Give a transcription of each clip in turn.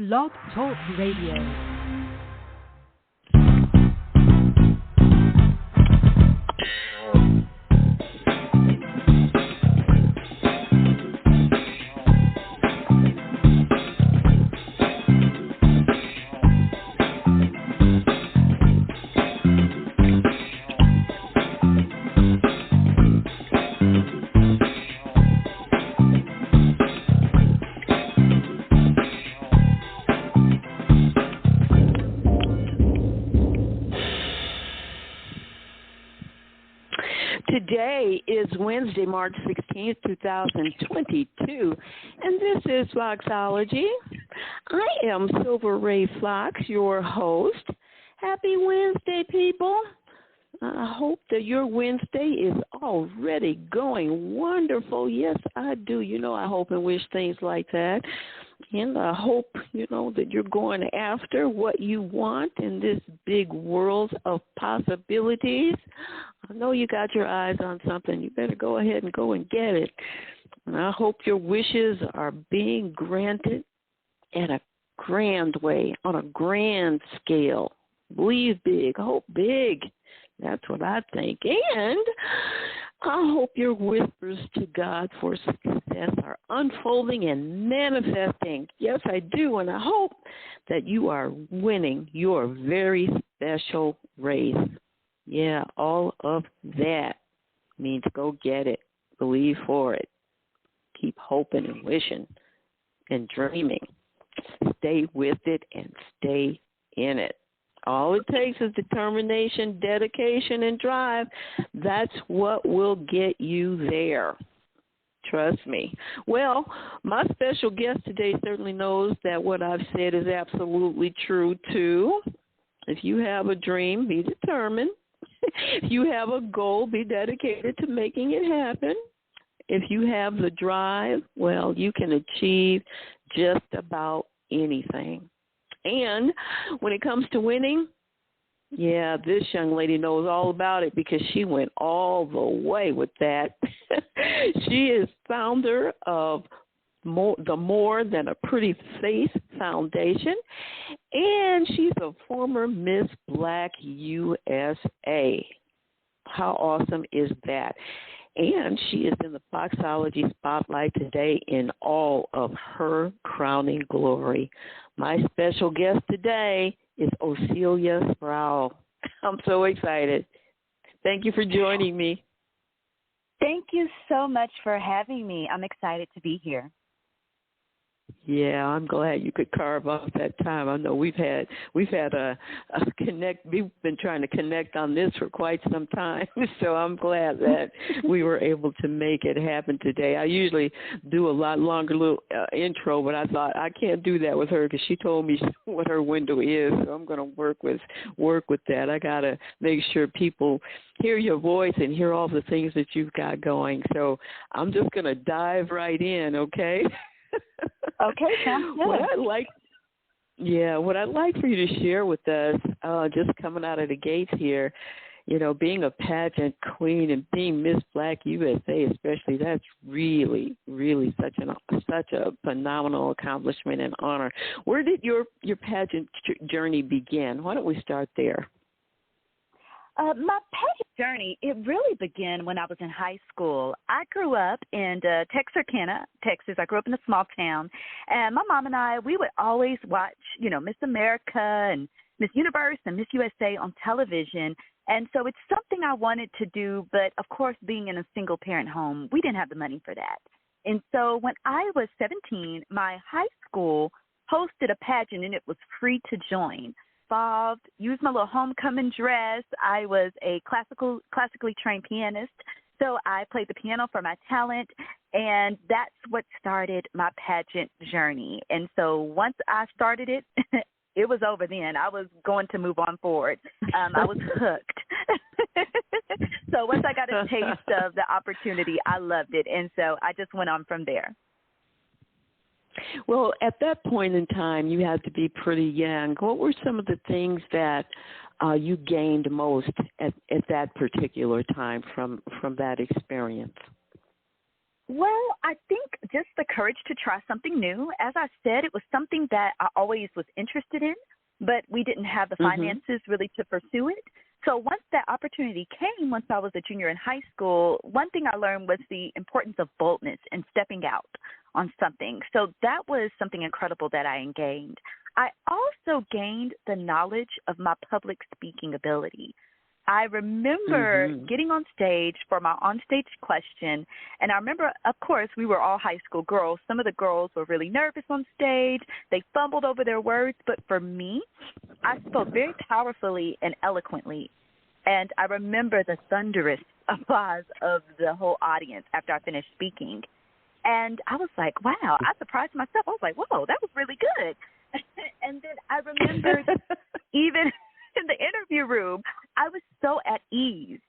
Blog Talk Radio. Today is Wednesday, March 16th, 2022, and this is Foxology. I am Silver Ray Fox, your host. Happy Wednesday, people. I hope that your Wednesday is already going wonderful. Yes, I do. You know, I hope and wish things like that. And I hope, that you're going after what you want in this big world of possibilities. I know you got your eyes on something. You better go ahead and go and get it. And I hope your wishes are being granted in a grand way, on a grand scale. Believe big, hope big. That's what I think. And I hope your whispers to God for success are unfolding and manifesting. Yes, I do. And I hope that you are winning your very special race. Yeah, all of that means go get it. Believe for it. Keep hoping and wishing and dreaming. Stay with it and stay in it. All it takes is determination, dedication, and drive. That's what will get you there. Trust me. Well, my special guest today certainly knows that what I've said is absolutely true, too. If you have a dream, be determined. If you have a goal, be dedicated to making it happen. If you have the drive, well, you can achieve just about anything. And when it comes to winning, yeah, this young lady knows all about it because she went all the way with that. She is founder of the More Than a Pretty Face Foundation, and she's a former Miss Black USA. How awesome is that? And she is in the Foxology spotlight today in all of her crowning glory. My special guest today is Ocielia Sprowl. I'm so excited. Thank you for joining me. Thank you so much for having me. I'm excited to be here. Yeah, I'm glad you could carve off that time. I know we've had a connect. We've been trying to connect on this for quite some time, so I'm glad that we were able to make it happen today. I usually do a lot longer little intro, but I thought I can't do that with her because she told me what her window is. So I'm going to work with that. I got to make sure people hear your voice and hear all the things that you've got going. So I'm just going to dive right in, okay? Okay, sounds good. What I'd like for you to share with us, just coming out of the gates here, being a pageant queen and being Miss Black USA especially, that's really, really such a phenomenal accomplishment and honor. Where did your pageant journey begin? Why don't we start there? My pageant journey, it really began when I was in high school. I grew up in Texarkana, Texas. I grew up in a small town. And my mom and I, we would always watch, Miss America and Miss Universe and Miss USA on television. And so it's something I wanted to do. But, of course, being in a single-parent home, we didn't have the money for that. And so when I was 17, my high school hosted a pageant, and it was free to join. Used my little homecoming dress. I was a classically trained pianist, so I played the piano for my talent, and that's what started my pageant journey. And so once I started it, it was over then. I was going to move on forward. I was hooked. So once I got a taste of the opportunity, I loved it, and so I just went on from there. Well, at that point in time, you had to be pretty young. What were some of the things that you gained most at that particular time from that experience? Well, I think just the courage to try something new. As I said, it was something that I always was interested in, but we didn't have the finances really to pursue it. So once that opportunity came, once I was a junior in high school, one thing I learned was the importance of boldness and stepping out on something. So that was something incredible that I gained. I also gained the knowledge of my public speaking ability. I remember getting on stage for my onstage question, and I remember, of course, we were all high school girls. Some of the girls were really nervous on stage. They fumbled over their words, but for me, I spoke very powerfully and eloquently, and I remember the thunderous applause of the whole audience after I finished speaking, and I was like, wow, I surprised myself. I was like, whoa, that was really good. And then I remembered even in the interview room, I was so at ease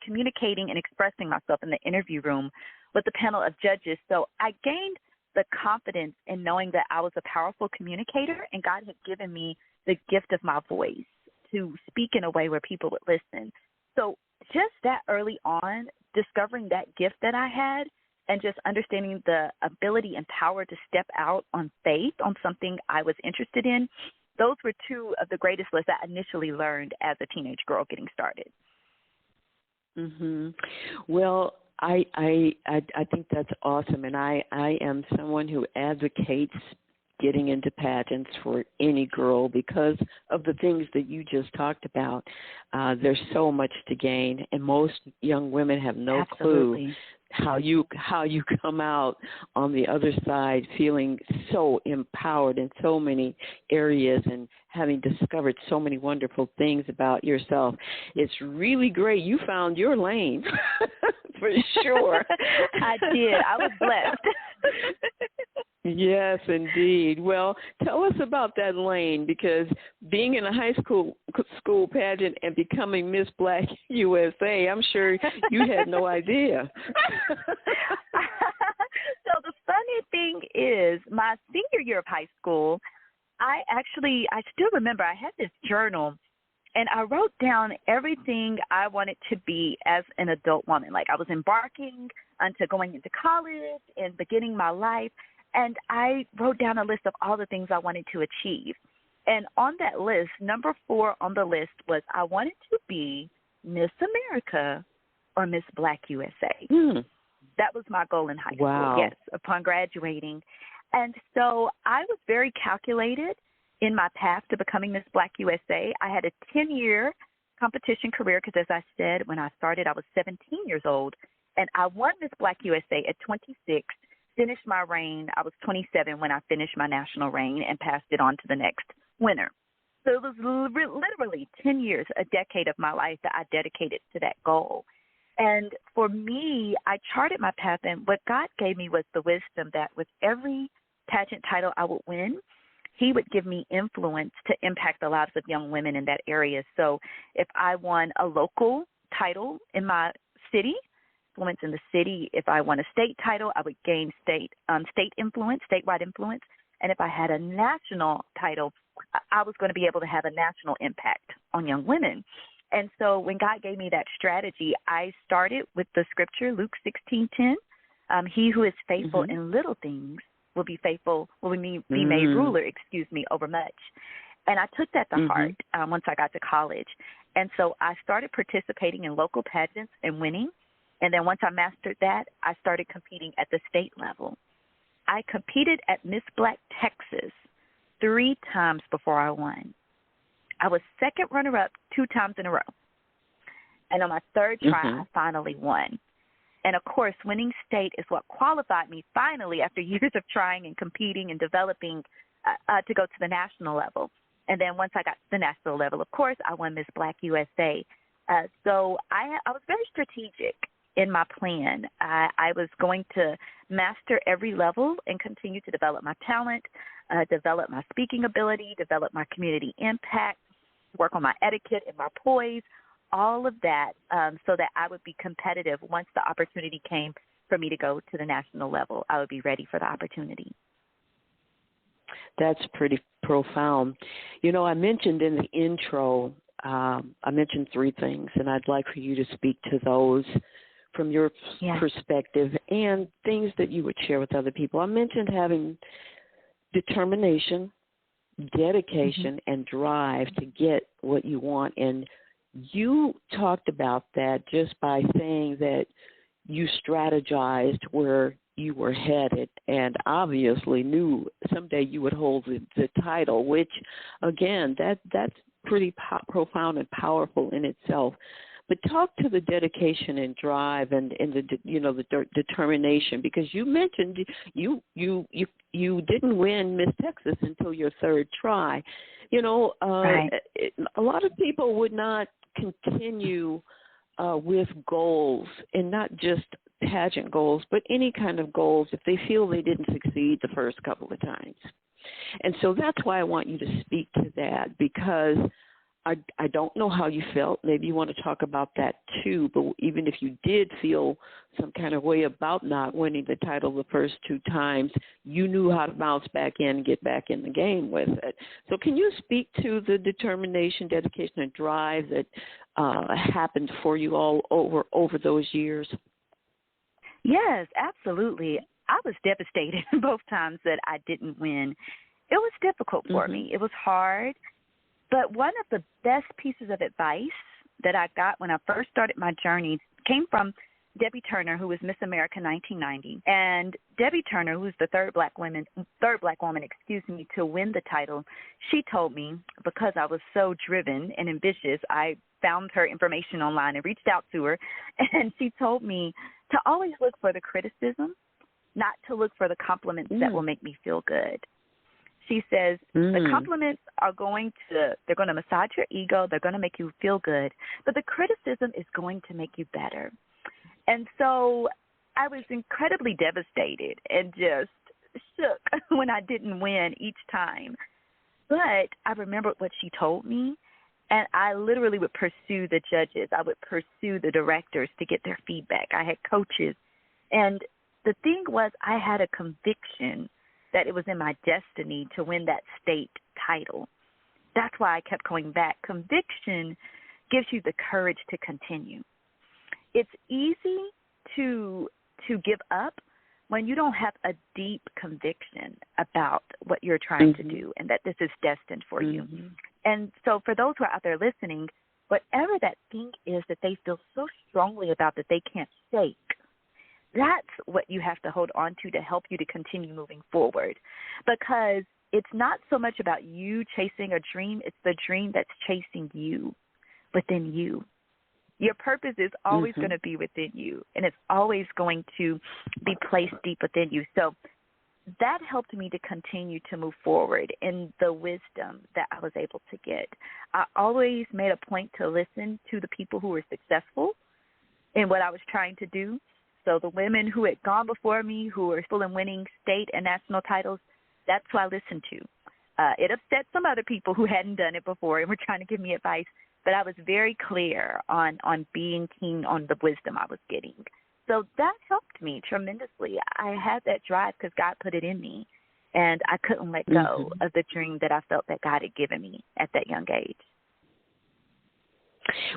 communicating and expressing myself in the interview room with the panel of judges. So I gained the confidence in knowing that I was a powerful communicator, and God had given me the gift of my voice to speak in a way where people would listen. So just that early on, discovering that gift that I had and just understanding the ability and power to step out on faith on something I was interested in, those were two of the greatest lessons I initially learned as a teenage girl getting started. Well, I think that's awesome, and I am someone who advocates getting into pageants for any girl because of the things that you just talked about. There's so much to gain, and most young women have no clue how you come out on the other side feeling so empowered in so many areas and having discovered so many wonderful things about yourself. It's really great. You found your lane for sure. I did. I was blessed. Yes, indeed. Well, tell us about that lane, because being in a high school pageant and becoming Miss Black USA, I'm sure you had no idea. So the funny thing is, my senior year of high school, I still remember I had this journal, and I wrote down everything I wanted to be as an adult woman. Like I was embarking onto going into college and beginning my life. And I wrote down a list of all the things I wanted to achieve. And on that list, number 4 on the list was I wanted to be Miss America or Miss Black USA. That was my goal in high school, yes, upon graduating. And so I was very calculated in my path to becoming Miss Black USA. I had a 10-year competition career because, as I said, when I started, I was 17 years old. And I won Miss Black USA at 26. Finished my reign. I was 27 when I finished my national reign and passed it on to the next winner. So it was literally 10 years, a decade of my life that I dedicated to that goal. And for me, I charted my path, and what God gave me was the wisdom that with every pageant title I would win, He would give me influence to impact the lives of young women in that area. So if I won a local title in my city, influence in the city. If I won a state title, I would gain state influence, statewide influence. And if I had a national title, I was going to be able to have a national impact on young women. And so when God gave me that strategy, I started with the scripture, Luke 16:10. He who is faithful in little things will be made ruler, over much. And I took that to heart once I got to college. And so I started participating in local pageants and winning. And then once I mastered that, I started competing at the state level. I competed at Miss Black Texas 3 times before I won. I was second runner-up 2 times in a row. And on my third try, I finally won. And, of course, winning state is what qualified me finally after years of trying and competing and developing to go to the national level. And then once I got to the national level, of course, I won Miss Black USA. So I was very strategic in my plan. I was going to master every level and continue to develop my talent, develop my speaking ability, develop my community impact, work on my etiquette and my poise, all of that so that I would be competitive once the opportunity came for me to go to the national level. I would be ready for the opportunity. That's pretty profound. You know, I mentioned in the intro, I mentioned 3 things, and I'd like for you to speak to those from your Yeah. perspective and things that you would share with other people. I mentioned having determination, dedication, and drive to get what you want. And you talked about that just by saying that you strategized where you were headed and obviously knew someday you would hold the title, which, again, that's pretty profound and powerful in itself. But talk to the dedication and drive and the determination, because you mentioned you didn't win Miss Texas until your third try. Right. A lot of people would not continue with goals, and not just pageant goals, but any kind of goals if they feel they didn't succeed the first couple of times. And so that's why I want you to speak to that, because I don't know how you felt. Maybe you want to talk about that too, but even if you did feel some kind of way about not winning the title the first two times, you knew how to bounce back in and get back in the game with it. So can you speak to the determination, dedication, and drive that happened for you all over those years? Yes, absolutely. I was devastated both times that I didn't win. It was difficult for me. It was hard. But one of the best pieces of advice that I got when I first started my journey came from Debbie Turner, who was Miss America 1990. And Debbie Turner, who's the third black woman, to win the title, she told me, because I was so driven and ambitious, I found her information online and reached out to her. And she told me to always look for the criticism, not to look for the compliments that will make me feel good. She says the compliments are they're going to massage your ego. They're going to make you feel good. But the criticism is going to make you better. And so I was incredibly devastated and just shook when I didn't win each time. But I remembered what she told me, and I literally would pursue the judges. I would pursue the directors to get their feedback. I had coaches. And the thing was, I had a conviction that it was in my destiny to win that state title. That's why I kept going back. Conviction gives you the courage to continue. It's easy to give up when you don't have a deep conviction about what you're trying to do and that this is destined for you. And so for those who are out there listening, whatever that thing is that they feel so strongly about that they can't shake, that's what you have to hold on to help you to continue moving forward. Because it's not so much about you chasing a dream, it's the dream that's chasing you within you. Your purpose is always going to be within you, and it's always going to be placed deep within you. So that helped me to continue to move forward in the wisdom that I was able to get. I always made a point to listen to the people who were successful in what I was trying to do. So the women who had gone before me, who were still in winning state and national titles, that's who I listened to. It upset some other people who hadn't done it before and were trying to give me advice, but I was very clear on being keen on the wisdom I was getting. So that helped me tremendously. I had that drive because God put it in me, and I couldn't let go of the dream that I felt that God had given me at that young age.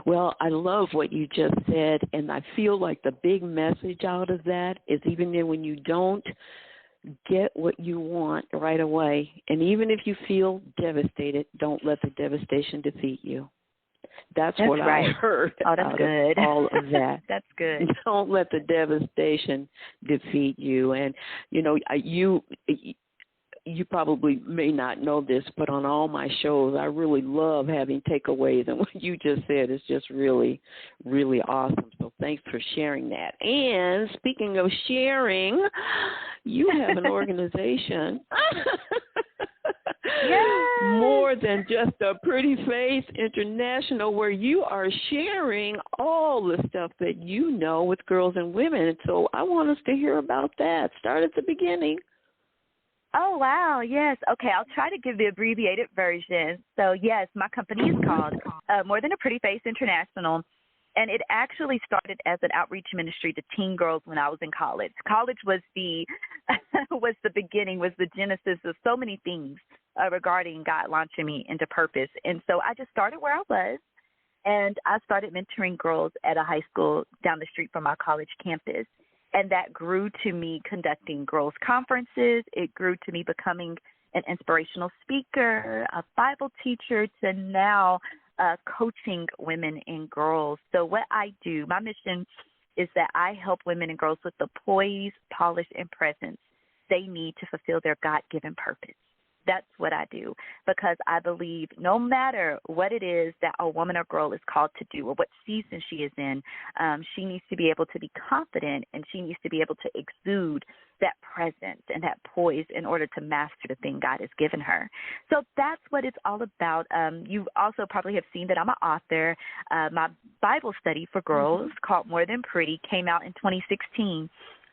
Well, I love what you just said, and I feel like the big message out of that is even then when you don't get what you want right away, and even if you feel devastated, don't let the devastation defeat you. That's what right. I heard out of all of that. That's good. Don't let the devastation defeat you. And, you probably may not know this, but on all my shows, I really love having takeaways. And what you just said is just really, really awesome. So thanks for sharing that. And speaking of sharing, you have an organization. Yes. More than just a Pretty Face International, where you are sharing all the stuff that you know with girls and women. And so I want us to hear about that. Start at the beginning. Oh, wow, yes. Okay, I'll try to give the abbreviated version. So, yes, my company is called More Than a Pretty Face International, and it actually started as an outreach ministry to teen girls when I was in college. College was the beginning, was the genesis of so many things regarding God launching me into purpose. And so I just started where I was, And I started mentoring girls at a high school down the street from our college campus. And that grew to me conducting girls' conferences. It grew to me becoming an inspirational speaker, a Bible teacher, to now coaching women and girls. So what I do, my mission is that I help women and girls with the poise, polish, and presence they need to fulfill their God-given purpose. That's what I do, because I believe no matter what it is that a woman or girl is called to do or what season she is in, she needs to be able to be confident, and she needs to be able to exude that presence and that poise in order to master the thing God has given her. So that's what it's all about. You also probably have seen that I'm an author. My Bible study for girls called More Than Pretty came out in 2016.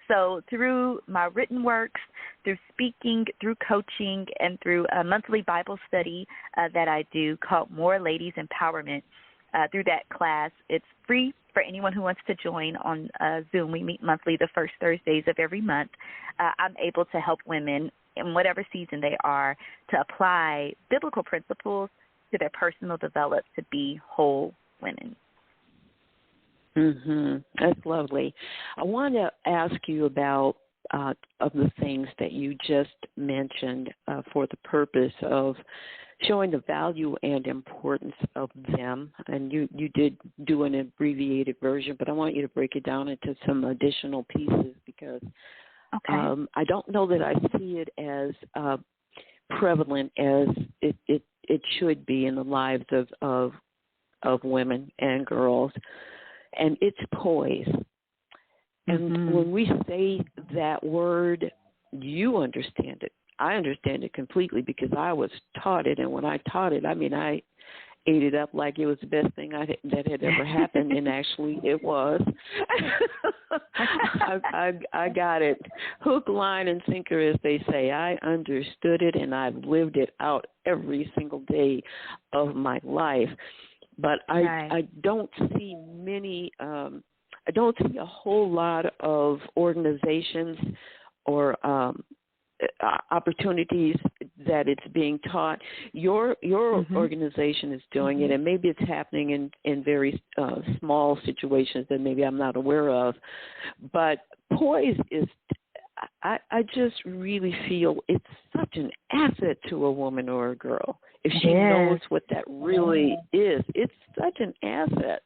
So through my written works, through speaking, through coaching, and through a monthly Bible study that I do called More Ladies Empowerment, through that class, it's free for anyone who wants to join on Zoom. We meet monthly the first Thursdays of every month. I'm able to help women in whatever season they are to apply biblical principles to their personal development to be whole women. That's lovely. I want to ask you about of the things that you just mentioned for the purpose of showing the value and importance of them. And you did do an abbreviated version, but I want you to break it down into some additional pieces because I don't know that I see it as prevalent as it should be in the lives of women and girls. And it's poise. And when we say that word, you understand it. I understand it completely because I was taught it. And when I taught it, I mean, I ate it up like it was the best thing that had ever happened. And actually it was. I got it. Hook, line, and sinker, as they say. I understood it, and I've lived it out every single day of my life. But I don't see many, I don't see a whole lot of organizations or opportunities that it's being taught. Your organization is doing it, and maybe it's happening in very small situations that maybe I'm not aware of. But poise is, I just really feel it's such an asset to a woman or a girl. If she knows what that really is, it's such an asset.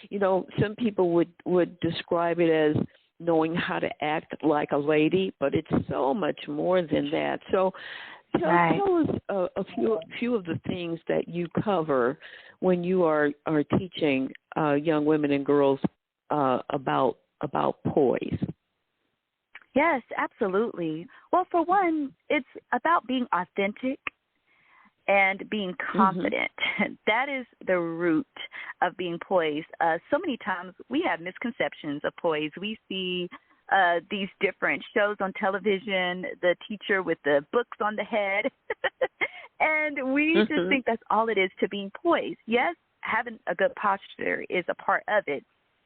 You know, some people would describe it as knowing how to act like a lady, but it's so much more than that. So tell us a few of the things that you cover when you are teaching young women and girls about poise. Yes, absolutely. Well, for one, it's about being authentic and being confident. That is the root of being poised. So many times we have misconceptions of poise. We see these different shows on television, the teacher with the books on the head, and we just think that's all it is to being poised. Yes, having a good posture is a part of it,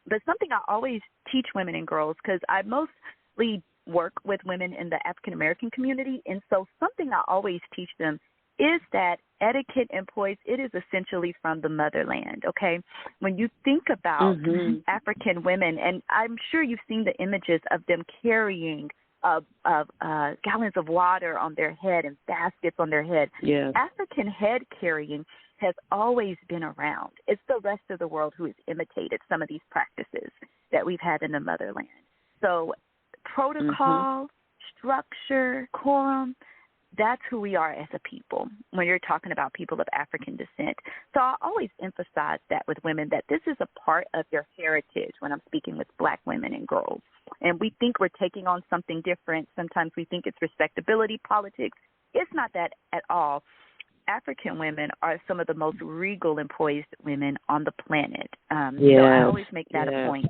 but something I always teach women and girls, because I mostly work with women in the African American community, and so something I always teach them is that etiquette and poise, it is essentially from the motherland, okay? When you think about African women, and I'm sure you've seen the images of them carrying gallons of water on their head and baskets on their head. Yes. African head carrying has always been around. It's the rest of the world who has imitated some of these practices that we've had in the motherland. So protocol, structure, quorum, that's who we are as a people when you're talking about people of African descent. So I always emphasize that with women, that this is a part of your heritage when I'm speaking with Black women and girls. And we think we're taking on something different. Sometimes we think it's respectability politics. It's not that at all. African women are some of the most regal and poised women on the planet. So I always make that a point.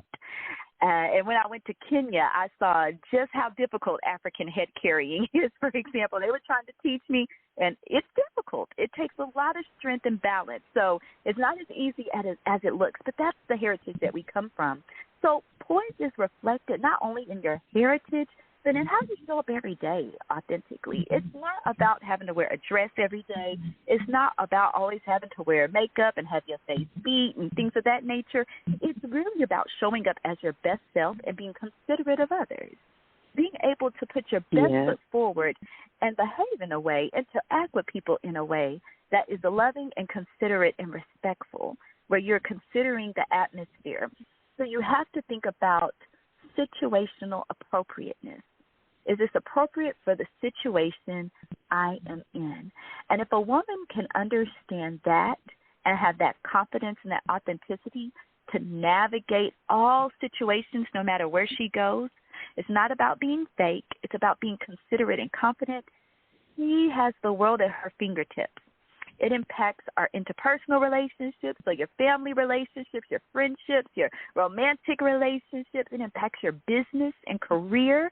And when I went to Kenya, I saw just how difficult African head carrying is, for example. They were trying to teach me, and it's difficult. It takes a lot of strength and balance. So it's not as easy as it looks, but that's the heritage that we come from. So poise is reflected not only in your heritage, person and how you show up every day authentically. It's not about having to wear a dress every day. It's not about always having to wear makeup and have your face beat and things of that nature. It's really about showing up as your best self and being considerate of others. Being able to put your best foot forward and behave in a way and to act with people in a way that is loving and considerate and respectful, where you're considering the atmosphere. So you have to think about situational appropriateness. Is this appropriate for the situation I am in? And if a woman can understand that and have that confidence and that authenticity to navigate all situations no matter where she goes, it's not about being fake. It's about being considerate and confident. She has the world at her fingertips. It impacts our interpersonal relationships, so your family relationships, your friendships, your romantic relationships. It impacts your business and career.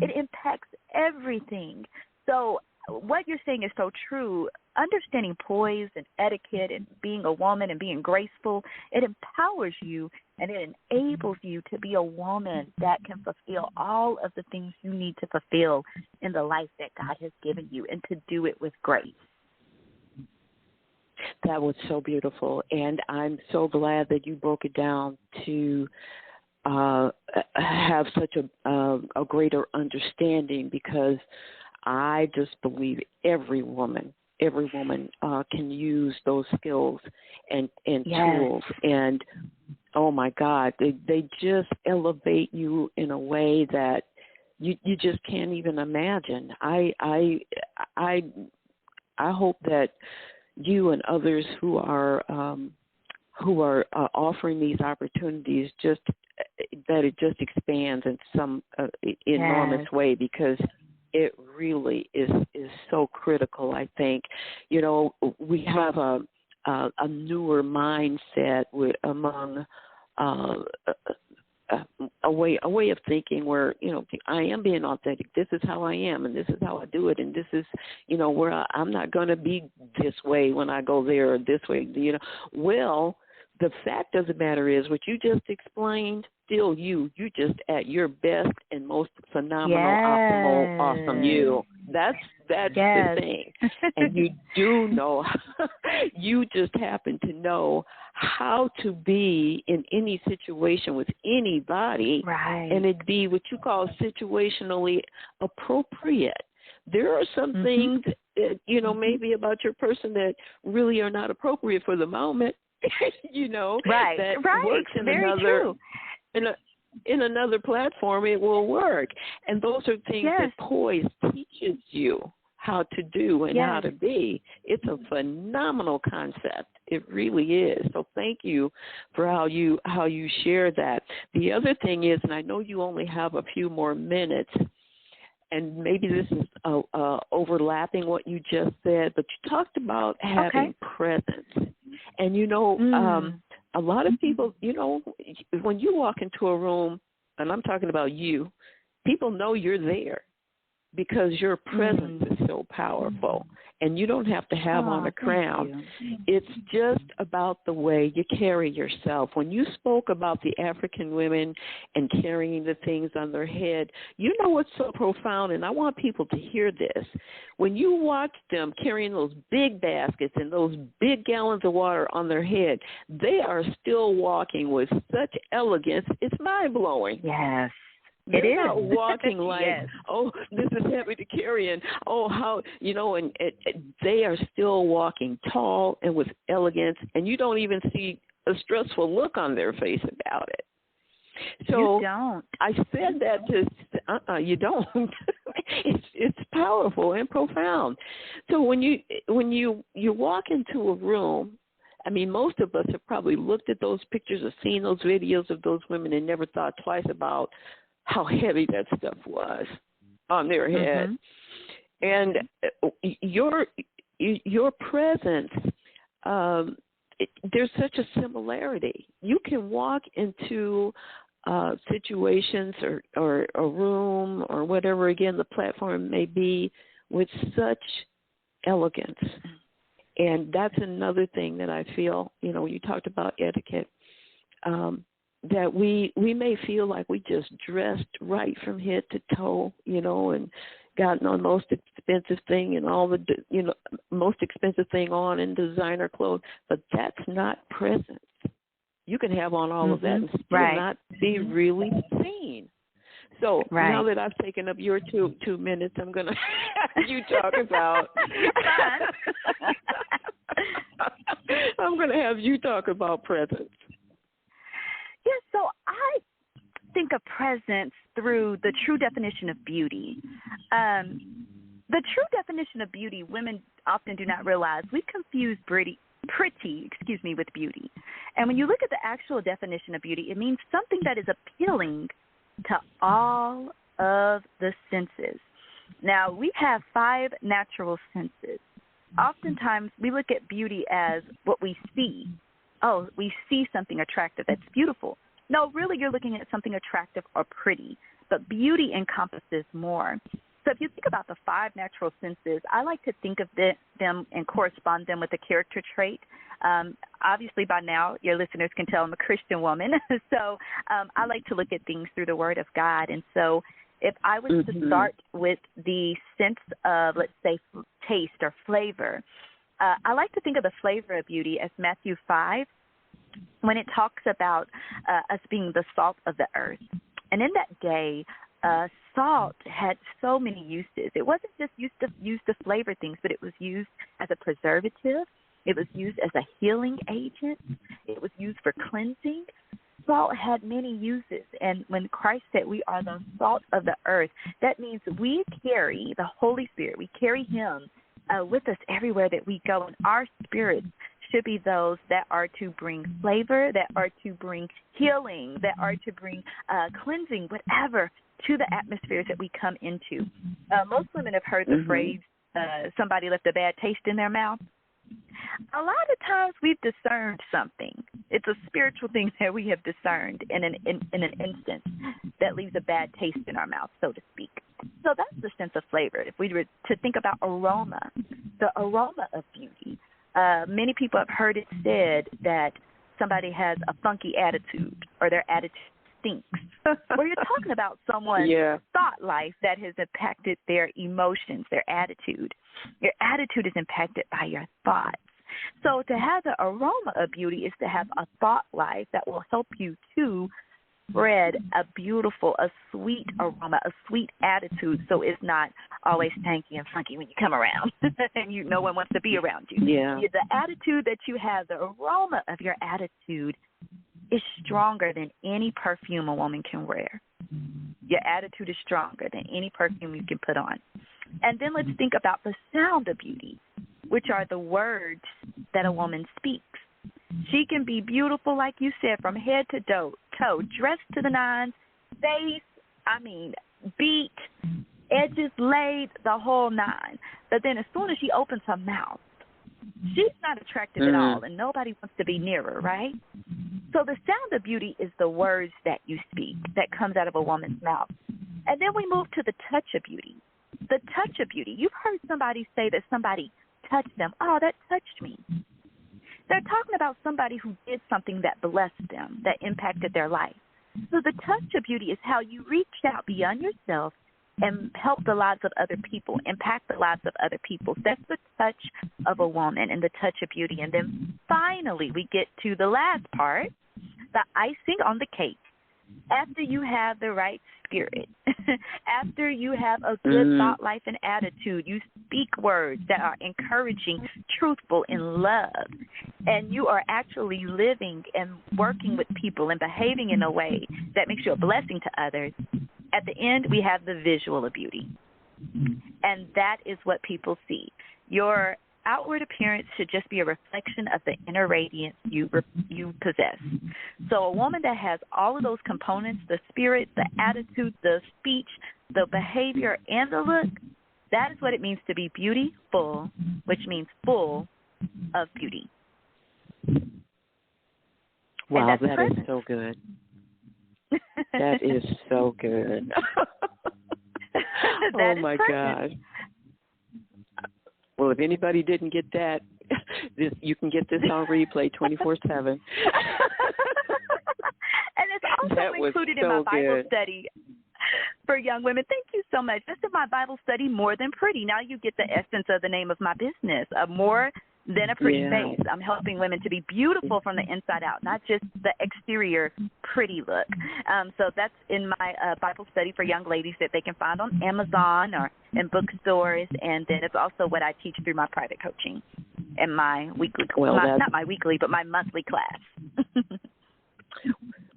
It impacts everything. So what you're saying is so true. Understanding poise and etiquette and being a woman and being graceful, it empowers you and it enables you to be a woman that can fulfill all of the things you need to fulfill in the life that God has given you, and to do it with grace. That was so beautiful, and I'm so glad that you broke it down to have such a greater understanding, because I just believe every woman can use those skills and tools, and oh my God, they just elevate you in a way that you just can't even imagine. I hope that you and others who are offering these opportunities, just that it just expands in some enormous way, because it really is so critical. I think, we have a newer mindset among a way of thinking where, I am being authentic. This is how I am, and this is how I do it, and this is, where I'm not going to be this way when I go there or this way, Well, the fact of the matter is, what you just explained, still you just at your best and most phenomenal, optimal, awesome you. That's the thing. And you do know, you just happen to know how to be in any situation with anybody, and it be what you call situationally appropriate. There are some things that, maybe about your person that really are not appropriate for the moment, that works in another, in another platform, it will work. And those are things that poise teaches you how to do and how to be. It's a phenomenal concept. It really is. So thank you for how you share that. The other thing is, and I know you only have a few more minutes, and maybe this is overlapping what you just said, but you talked about having presence. And, a lot of people, when you walk into a room, and I'm talking about you, people know you're there because your presence is so powerful. And you don't have to have on a crown. It's just about the way you carry yourself. When you spoke about the African women and carrying the things on their head, what's so profound, and I want people to hear this. When you watch them carrying those big baskets and those big gallons of water on their head, they are still walking with such elegance. It's mind-blowing. Yes. They're not walking like, oh, this is heavy to carry, and oh, how, and they are still walking tall and with elegance, and you don't even see a stressful look on their face about it. So you don't. I said that to you don't. It's powerful and profound. So when you walk into a room, I mean, most of us have probably looked at those pictures or seen those videos of those women and never thought twice about how heavy that stuff was on their head. And your presence, there's such a similarity. You can walk into situations or a room or whatever, again, the platform may be, with such elegance. And that's another thing that I feel, you talked about etiquette. that we may feel like we just dressed right from head to toe, and gotten on most expensive thing and all the, most expensive thing on and designer clothes, but that's not presence. You can have on all of that and still not be really seen. So now that I've taken up your two minutes, I'm going to have you talk about. I'm going to have you talk about presence. Yes, so I think of presence through the true definition of beauty. The true definition of beauty, women often do not realize. We confuse pretty, with beauty. And when you look at the actual definition of beauty, it means something that is appealing to all of the senses. Now, we have 5 natural senses. Oftentimes, we look at beauty as what we see. Oh, we see something attractive that's beautiful. No, really, you're looking at something attractive or pretty, but beauty encompasses more. So if you think about the 5 natural senses, I like to think of them and correspond them with a character trait. Obviously, by now, your listeners can tell I'm a Christian woman, so I like to look at things through the Word of God. And so if I was to start with the sense of, let's say, taste or flavor, I like to think of the flavor of beauty as Matthew 5, when it talks about us being the salt of the earth. And in that day, salt had so many uses. It wasn't just used to flavor things, but it was used as a preservative. It was used as a healing agent. It was used for cleansing. Salt had many uses. And when Christ said we are the salt of the earth, that means we carry the Holy Spirit. We carry him with us everywhere that we go. And our spirits should be those that are to bring flavor, that are to bring healing, that are to bring cleansing, whatever, to the atmospheres that we come into. Most women have heard the phrase, somebody left a bad taste in their mouth. A lot of times we've discerned something. It's a spiritual thing that we have discerned in an instance that leaves a bad taste in our mouth, so to speak. So that's the sense of flavor. If we were to think about aroma, the aroma of beauty, many people have heard it said that somebody has a funky attitude or their attitude stinks. Or you're talking about someone's thought life that has impacted their emotions, their attitude. Your attitude is impacted by your thoughts. So to have the aroma of beauty is to have a thought life that will help you to spread a beautiful, a sweet aroma, a sweet attitude, so it's not always stanky and funky when you come around and no one wants to be around you. Yeah. The attitude that you have, the aroma of your attitude is stronger than any perfume a woman can wear. Your attitude is stronger than any perfume you can put on. And then let's think about the sound of beauty, which are the words that a woman speaks. She can be beautiful, like you said, from head to toe, dressed to the nines, face, beat, edges laid, the whole nine. But then as soon as she opens her mouth, she's not attractive at all, and nobody wants to be near her, right? So the sound of beauty is the words that you speak, that comes out of a woman's mouth. And then we move to the touch of beauty. The touch of beauty. You've heard somebody say that somebody touched them. Oh, that touched me. They're talking about somebody who did something that blessed them, that impacted their life. So the touch of beauty is how you reach out beyond yourself and help the lives of other people, impact the lives of other people. That's the touch of a woman and the touch of beauty. And then finally we get to the last part, the icing on the cake. After you have the right spirit, after you have a good thought life and attitude, you speak words that are encouraging, truthful, and love, and you are actually living and working with people and behaving in a way that makes you a blessing to others. At the end, we have the visual of beauty, and that is what people see. Your outward appearance should just be a reflection of the inner radiance you possess. So a woman that has all of those components, the spirit, the attitude, the speech, the behavior, and the look, that is what it means to be beautiful, which means full of beauty. Wow, that is so good. That is so good. Oh, my gosh. Well, if anybody didn't get that, you can get this on replay 24/7. And also included in my Bible study for young women. Thank you so much. This is my Bible study, More Than Pretty. Now you get the essence of the name of my business, More Than a Pretty Face. I'm helping women to be beautiful from the inside out, not just the exterior pretty look. So that's in my Bible study for young ladies that they can find on Amazon or in bookstores. And then it's also what I teach through my private coaching and my weekly, not my weekly, but my monthly class.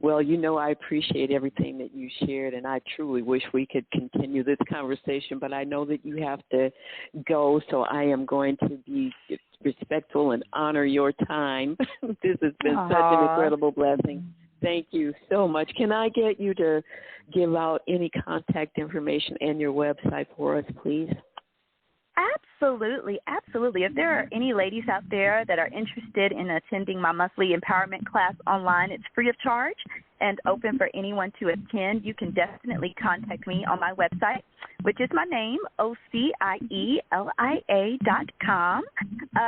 Well, I appreciate everything that you shared, and I truly wish we could continue this conversation, but I know that you have to go, so I am going to be respectful and honor your time. This has been such an incredible blessing. Thank you so much. Can I get you to give out any contact information and your website for us, please? Absolutely, absolutely. If there are any ladies out there that are interested in attending my monthly empowerment class online, it's free of charge and open for anyone to attend. You can definitely contact me on my website, which is my name, Ocielia.com,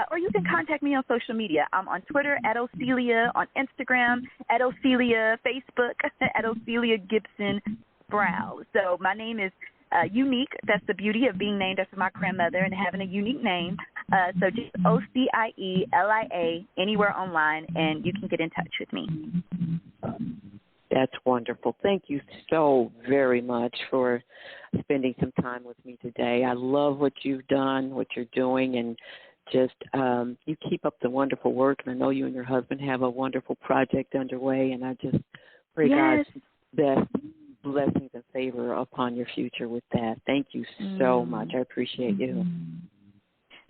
or you can contact me on social media. I'm on Twitter at Ocielia, on Instagram at Ocielia, Facebook at Ocielia Gibson Sprowl. So my name is unique. That's the beauty of being named after my grandmother and having a unique name. So just Ocielia anywhere online, and you can get in touch with me. That's wonderful. Thank you so very much for spending some time with me today. I love what you've done, what you're doing, and just you keep up the wonderful work. And I know you and your husband have a wonderful project underway, and I just pray God's best blessings and favor upon your future with that. Thank you so much. I appreciate you.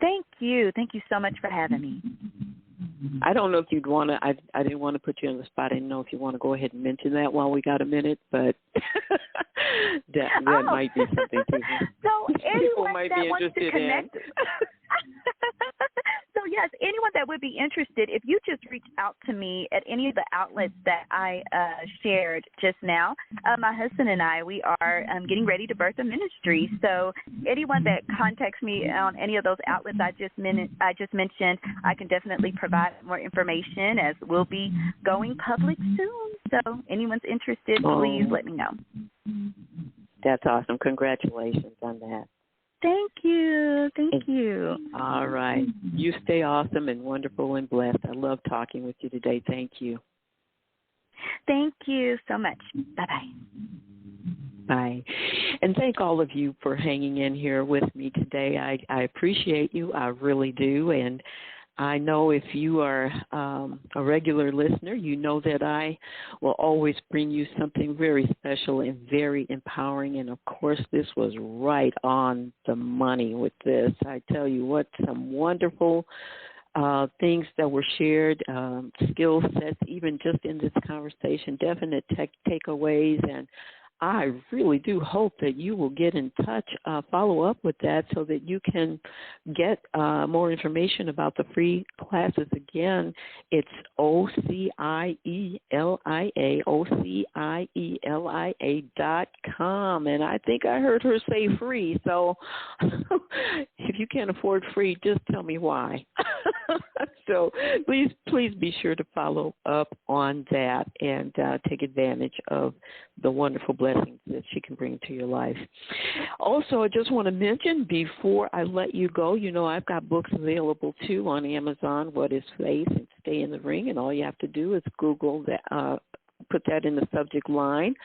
Thank you. Thank you so much for having me. I don't know if you'd want to, I didn't want to put you on the spot. I didn't know if you want to go ahead and mention that while we got a minute, but that might be something too. So people might be interested in. So, yes, anyone that would be interested, if you just reach out to me at any of the outlets that I shared just now, my husband and I, we are getting ready to birth a ministry. So anyone that contacts me on any of those outlets I just mentioned, I can definitely provide more information, as we'll be going public soon. So anyone's interested, please let me know. That's awesome. Congratulations on that. Thank you. Thank you. All right. You stay awesome and wonderful and blessed. I love talking with you today. Thank you. Thank you so much. Bye-bye. Bye. And thank all of you for hanging in here with me today. I appreciate you. I really do. And I know if you are a regular listener, you know that I will always bring you something very special and very empowering. And, of course, this was right on the money with this. I tell you what, some wonderful things that were shared, skill sets, even just in this conversation, definite takeaways. And I really do hope that you will get in touch, follow up with that so that you can get more information about the free classes. Again, it's OCIELIA.com. And I think I heard her say free. So if you can't afford free, just tell me why. So please be sure to follow up on that and take advantage of the wonderful blessings that she can bring to your life. Also, I just want to mention before I let you go, I've got books available too on Amazon, What is Faith and Stay in the Ring, and all you have to do is Google that, put that in the subject line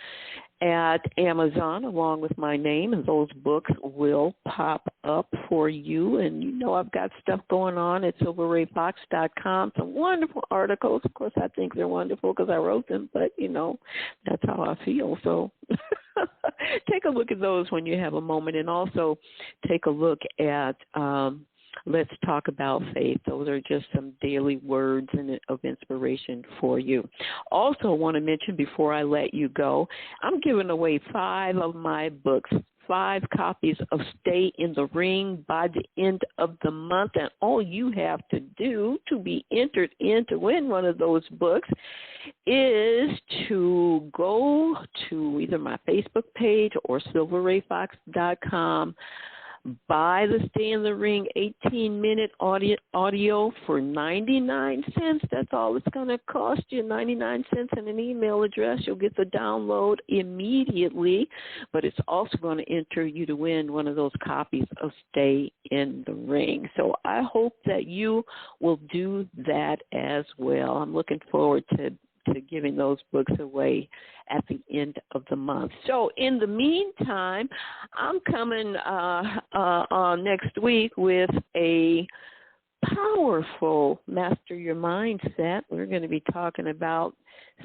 at Amazon along with my name, and those books will pop up for you. And I've got stuff going on at silverrayfox.com, some wonderful articles. Of course, I think they're wonderful because I wrote them, but that's how I feel. So take a look at those when you have a moment, and also take a look at Let's Talk About Faith. Those are just some daily words of inspiration for you. Also want to mention before I let you go, I'm giving away 5 of my books, 5 copies of Stay in the Ring by the end of the month. And all you have to do to be entered in to win one of those books is to go to either my Facebook page or silverrayfox.com. Buy the Stay in the Ring 18-minute audio for 99 cents. That's all it's going to cost you, 99 cents and an email address. You'll get the download immediately, but it's also going to enter you to win one of those copies of Stay in the Ring. So I hope that you will do that as well. I'm looking forward to giving those books away at the end of the month. So in the meantime, I'm coming on next week with a powerful Master Your Mindset. We're going to be talking about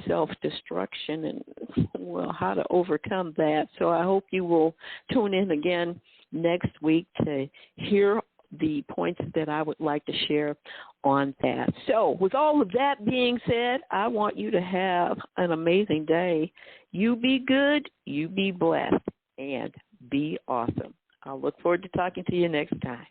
self-destruction and, well, how to overcome that. So I hope you will tune in again next week to hear the points that I would like to share on that. So with all of that being said, I want you to have an amazing day. You be good, you be blessed, and be awesome. I'll look forward to talking to you next time.